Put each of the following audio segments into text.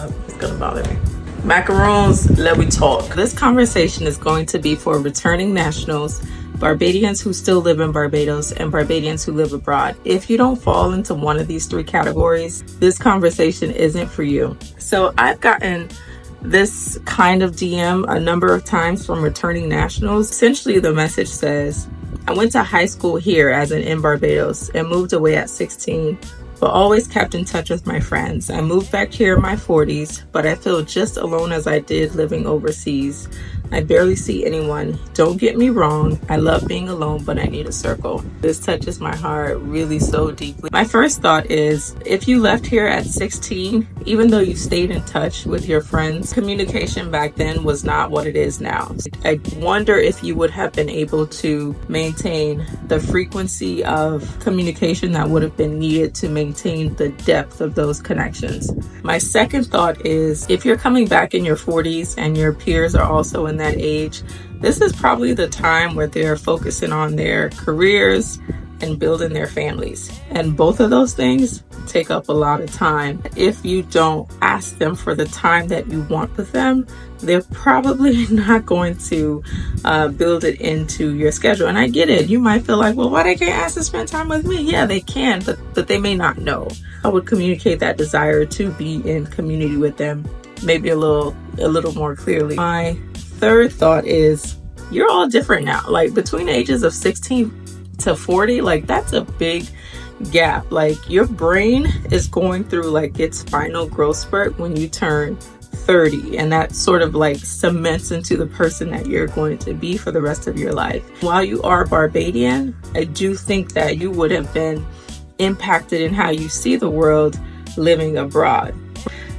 up. It's gonna bother me. Macaroons, let me talk. This conversation is going to be for returning nationals, Barbadians who still live in Barbados, and Barbadians who live abroad. If you don't fall into one of these three categories, this conversation isn't for you. So I've gotten this kind of DM a number of times from returning nationals. Essentially, the message says, I went to high school here, as in Barbados, and moved away at 16, but always kept in touch with my friends. I moved back here in my 40s, but I feel just alone as I did living overseas. I barely see anyone. Don't get me wrong, I love being alone, but I need a circle. This touches my heart really so deeply. My first thought is, if you left here at 16, even though you stayed in touch with your friends, communication back then was not what it is now. I wonder if you would have been able to maintain the frequency of communication that would have been needed to maintain the depth of those connections. My second thought is, if you're coming back in your 40s and your peers are also in that age, this is probably the time where they're focusing on their careers and building their families. And both of those things take up a lot of time. If you don't ask them for the time that you want with them, they're probably not going to build it into your schedule. And I get it. You might feel like, well, why they can't ask to spend time with me? Yeah, they can, but they may not know. I would communicate that desire to be in community with them maybe a little more clearly. My third thought is, you're all different now. Like between the ages of 16 to 40, like that's a big gap. Like your brain is going through like its final growth spurt when you turn 30, and that sort of like cements into the person that you're going to be for the rest of your life. While you are Barbadian, I do think that you would have been impacted in how you see the world living abroad.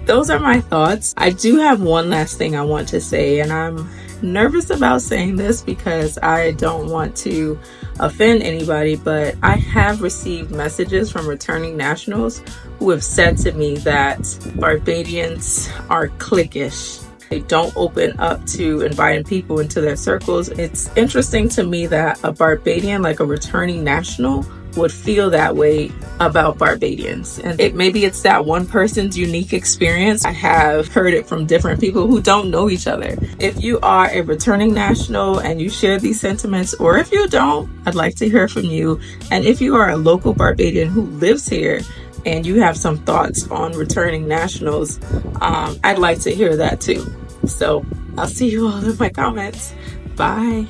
Those are my thoughts. I do have one last thing I want to say, and I'm nervous about saying this because I don't want to offend anybody, but I have received messages from returning nationals who have said to me that Barbadians are cliquish. They don't open up to inviting people into their circles. It's interesting to me that a Barbadian, like a returning national, would feel that way about Barbadians. And maybe it's that one person's unique experience. I have heard it from different people who don't know each other. If you are a returning national and you share these sentiments, or if you don't, I'd like to hear from you. And if you are a local Barbadian who lives here and you have some thoughts on returning nationals, I'd like to hear that too. So I'll see you all in my comments. Bye.